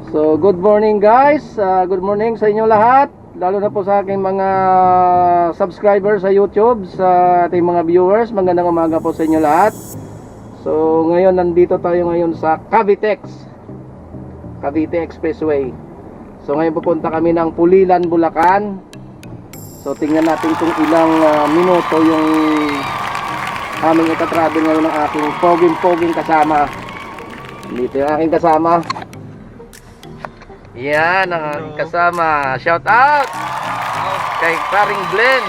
So, good morning guys. Good morning sa inyo lahat. Lalo na po sa aking mga subscribers sa YouTube, sa ating mga viewers. Magandang umaga po sa inyo lahat. So, ngayon nandito tayo ngayon sa Cavitex, Cavite Expressway. So, ngayon pupunta kami ng Pulilan, Bulacan. So, tingnan natin kung ilang minuto yung aming itatravel ngayon ng aking poging kasama. Dito yung aking kasama. Yan ang aking kasama. Shout out kay Paring Glenn.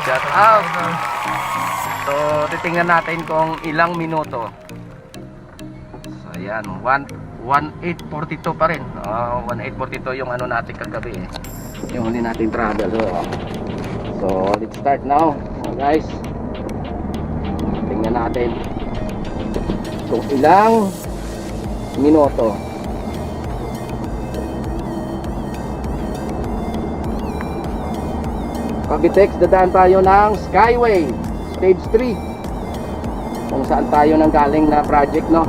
Shout out. So titingnan natin kung ilang minuto. So yan, 1842 pa rin. 1842 yung ano natin kagabi eh. Yung huli natin travel. So let's start now, guys. Tingnan natin kung ilang minuto. Cavitex, dadaan tayo ng Skyway Stage 3, kung saan tayo nang galing na project, no,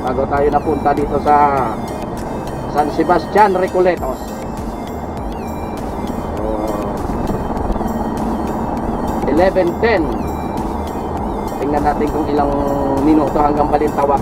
bago tayo napunta dito sa San Sebastian, Recoletos. So, 11:10. Tingnan natin kung ilang minuto hanggang Balintawak.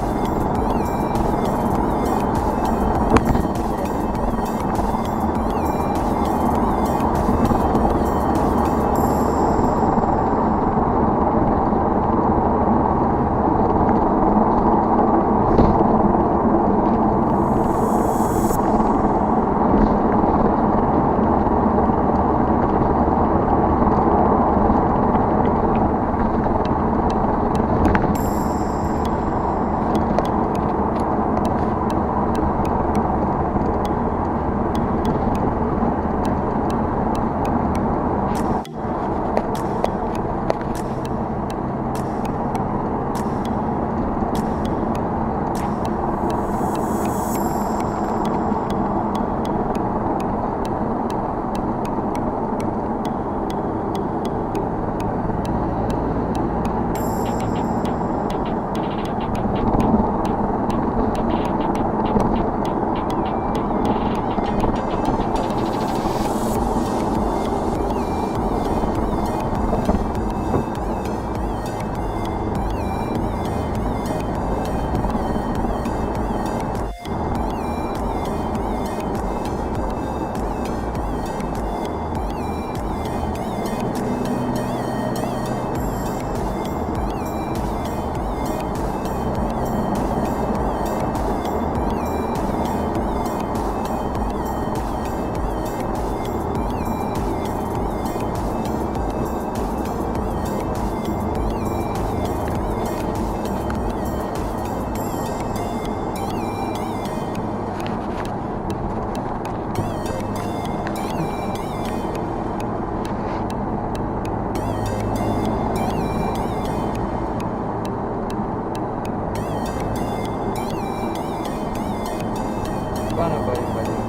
Paano ba yung balik?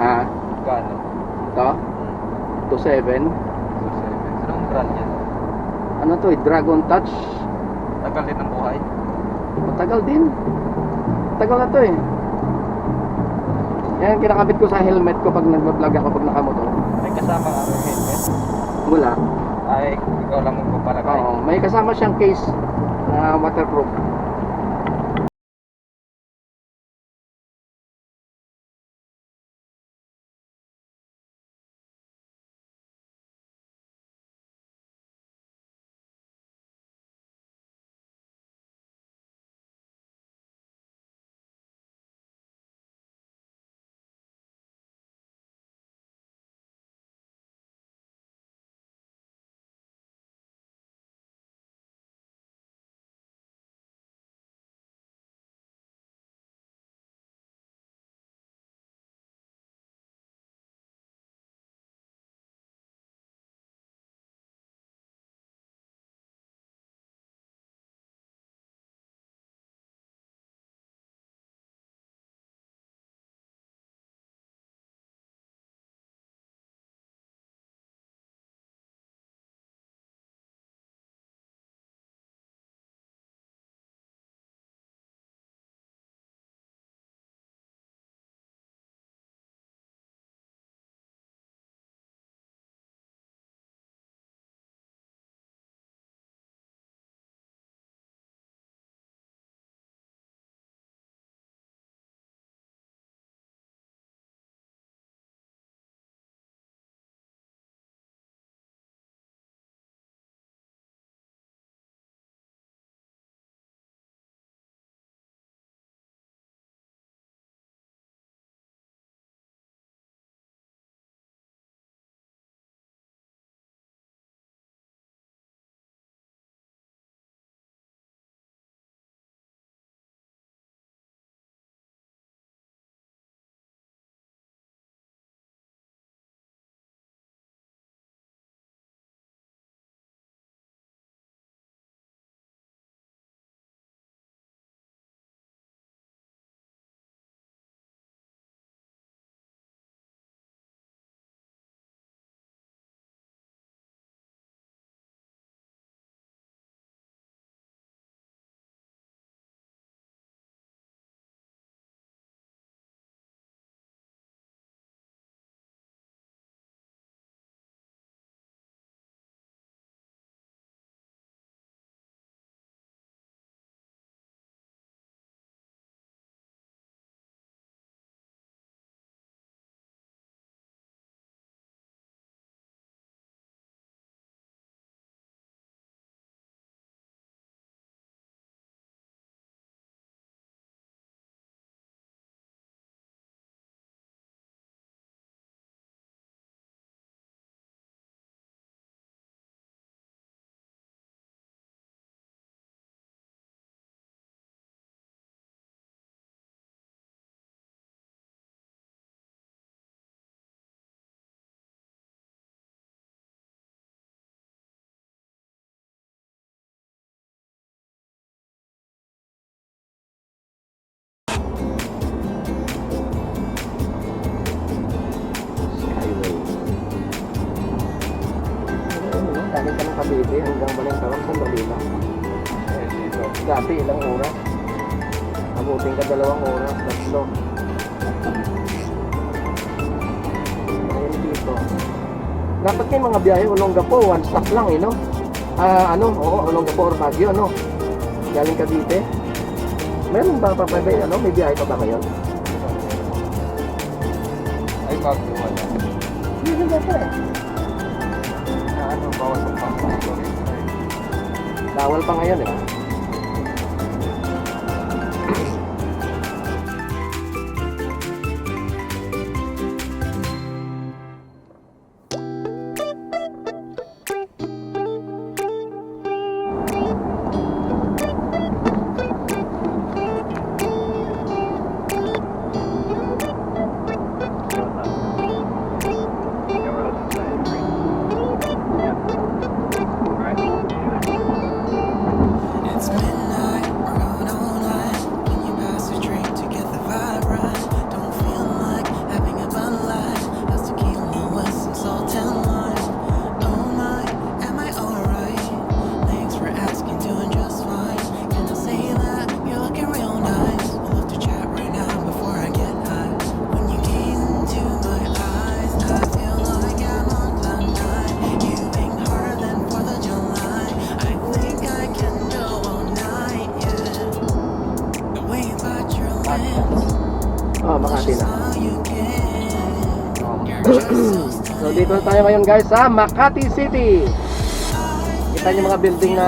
Ha? Paano? Ito? 27. Anong brand yan? Ano to, Dragon Touch. Tagal din ng buhay? Matagal din. Tagal na to eh. Yan, kinakabit ko sa helmet ko pag nagbablog ako pag nakamotor. May kasama ka ng helmet? Wala. Ay, ikaw lang magpapalagay. Oo, may kasama siyang case na waterproof. Dati ilang oras? Abutin ka 2 oras, tatlo. Ayun dito. Dapat may mga biyahe Olongapo, one stop lang eh, no? Olongapo or Baguio, no? Galing Cavite. Meron ba may biyahe pa ba ngayon? Ay, bago wala. Hindi ba pa eh. Bawal sa pasok. Bawal pa ngayon eh. It's midnight, we're going all night. When you pass a drink to get the vibe right. Don't feel like having a Bud Light. How's tequila with some salt and lime? Oh my, am I alright? Thanks for asking, doing just fine. Can I say that you're looking real nice? We'll have to chat right now before I get high. When you gaze into my eyes, I feel like I'm on cloud nine. You think harder than 4th of July. I think I can go all night, yeah. The way you bite your lips, Oh, Makati na. how you get. You're just so So dito na tayo ngayon guys sa Makati City. Kita niyo mga building na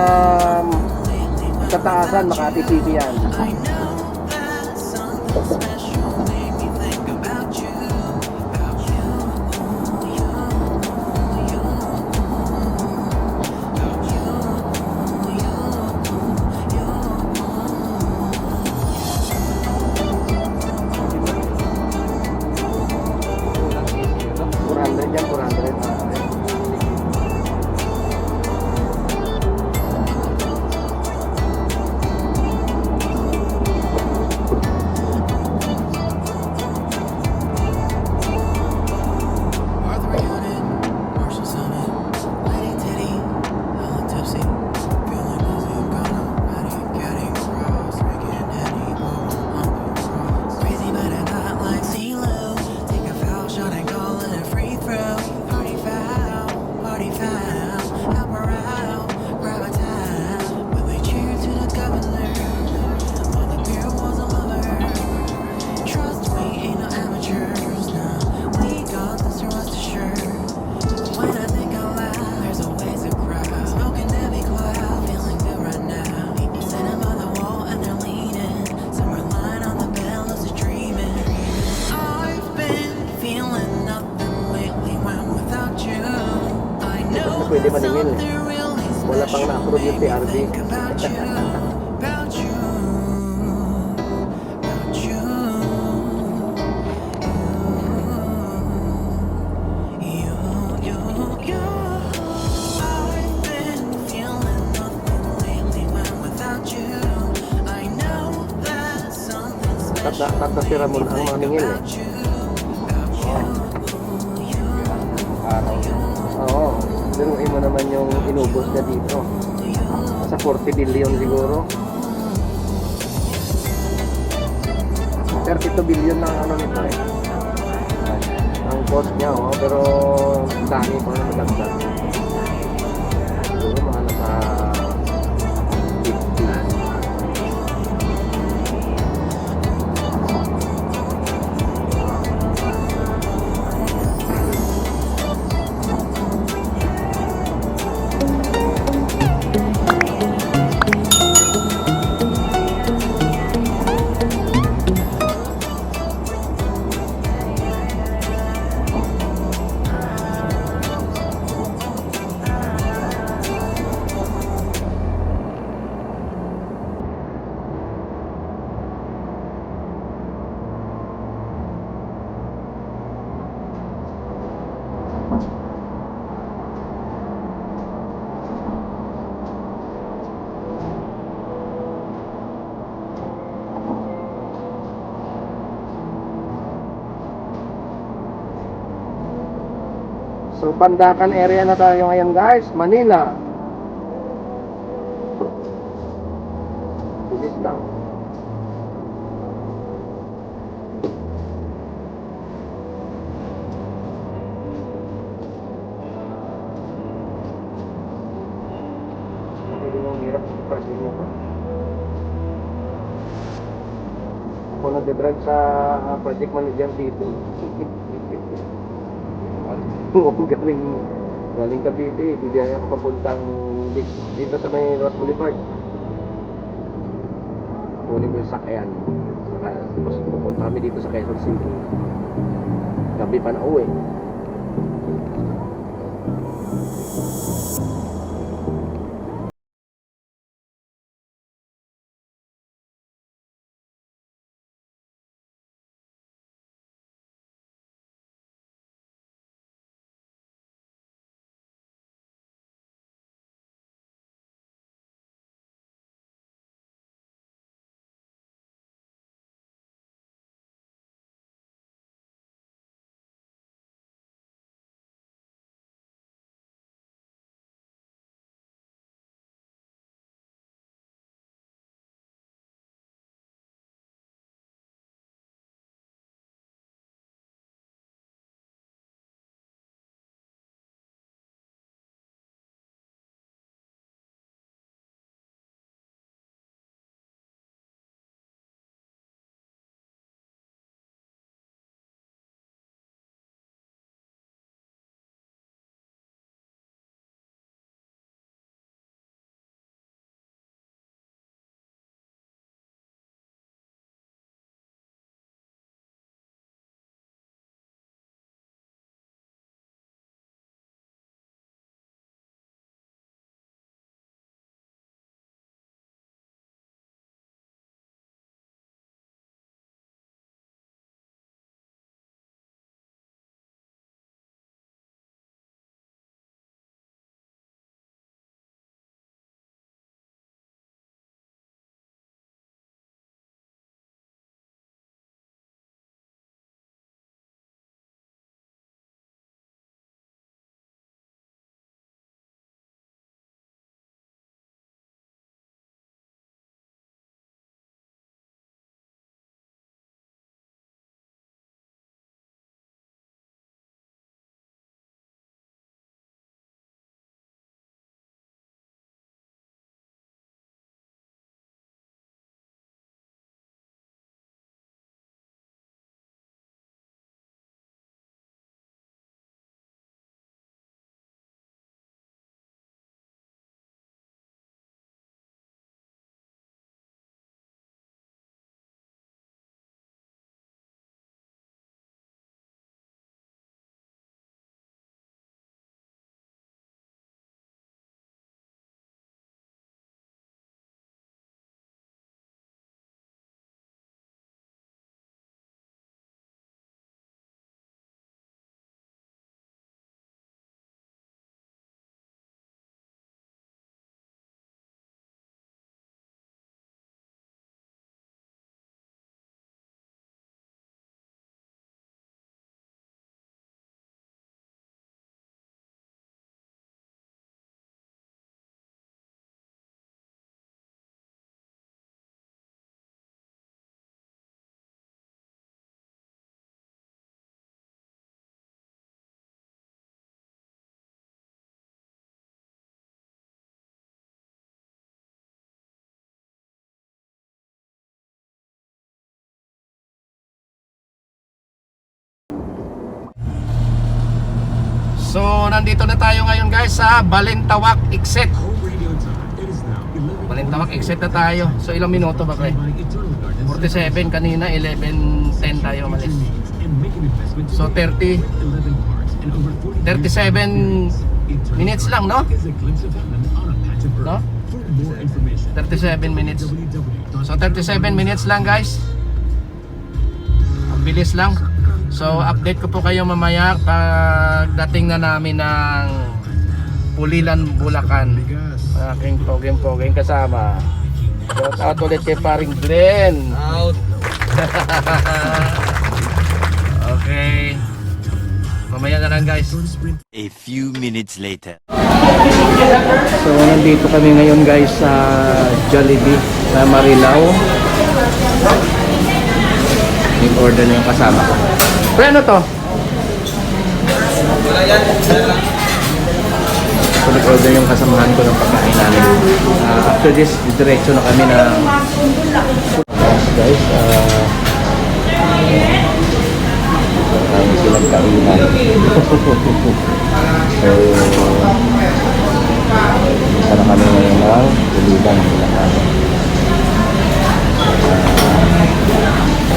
sa taasan, Makati City yan. I know that something special made me think about you, about you, you, you, about you, Ilang easy yun, no? 400 yan, 400. Arthur Unit, Marshall Summit, Lady Titty, Helen Tipsy, feeling dizzy, kinda ready, getting cross, drinking Henny, humping cross. Crazy but I not like CeeLo, take a foul shot and call it a free throw. Party foul, help her out, grab a tab. Will we cheer to the governor? While the beer was a lover. Trust we ain't no amateurs, no. We got this, rest assured. When I think out loud, there's always a crowd. Smoking heavy cloud, feeling good right now. People sitting by the wall and they're leaning. Somewhere lying on the bed, lucid dreaming. I've been feeling nothing lately when without you. I know Pwede that maningil. something really Wala pang special na-approve yung made me PRD. think about you, about you, about you. I've been feeling nothing lately when without you. I know that something special Tatasira mo ang maningil eh. about you, about you. Araw. Oo. Biruin mo naman yung inubos niya dito. Sa 40 billion siguro. 32 billion na ano nito eh. Ang cost niya, oh, pero dami pa na magdagdag. Siguro mga nasa 50. So Pandacan area na tayo ngayon guys, Manila. Ako nag-drive sa project manager dito. Oo, galing Cavite. Bibiyaya ako papuntang dito sa may Ross Boulevard. Kunin ko yung sakyan. Tapos pupunta kami dito sa Quezon City. Gabi pa na uwi. So, nandito na tayo ngayon guys sa Balintawak Exit. Balintawak Exit na tayo. So, ilang minuto ba pre? 47 kanina, 11:10 tayo malis. So, 37 minutes lang, no? No? 37 minutes. So, 37 minutes lang guys. Ang bilis lang. So, update ko po kayo mamaya pagdating na namin ng Pulilan, Bulacan. Aking pogeng-pogeng kasama. Shout out ulit kay paring Glenn. Out. Okay. Mamaya na lang guys. A few minutes later. So, nandito kami ngayon guys sa Jollibee sa Marilao. Yung order na yung kasama ko. Pre, ano to? So, nag-order yung kasamahan ko ng pagkain namin. After this, diretso na kami na guys, pinagkainan. So, isa na kami ngayon ng Pulilan, Bulacan.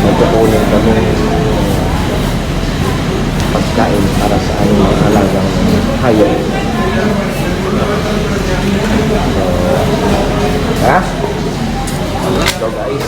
Nagkukunin kami pagkain para sa aming mga alagang hayop. So, ha? Let's go guys.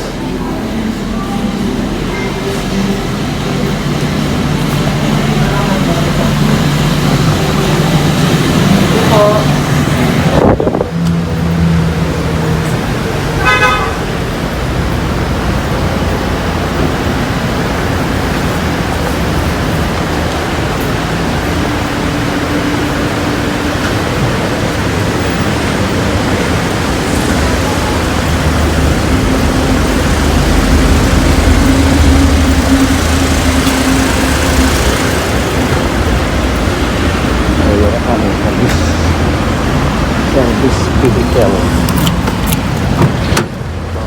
Service vehicle.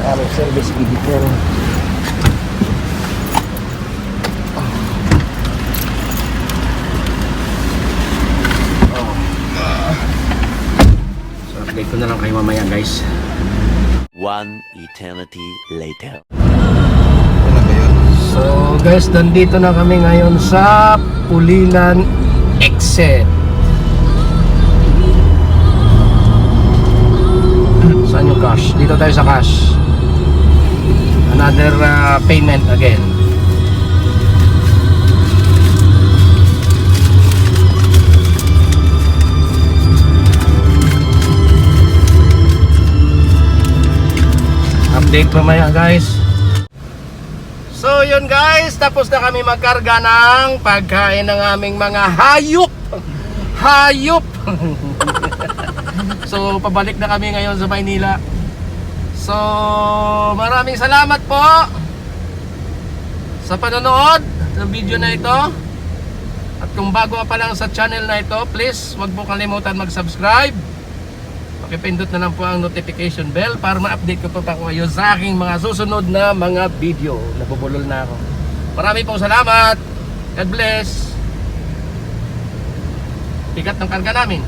Aming service vehicle. So update ko na lang kayo mamaya guys. One eternity later. So guys, nandito na kami ngayon sa Pulilan exit. Saan yung cash? Dito tayo sa cash. Another payment again. Update mamaya guys. So yun guys, tapos na kami magkarga ng pagkain ng aming mga hayop. Hayop. So pabalik na kami ngayon sa Maynila. So maraming salamat po sa panonood ng video na ito. At kung bago ka pa lang sa channel na ito, please wag mo kalimutan mag-subscribe. Pakipindot na lang po ang notification bell para ma-update ko pa kayo sa aking mga susunod na mga video. Nabubulol na ako. Maraming pong salamat. God bless. Bigat ng karga namin.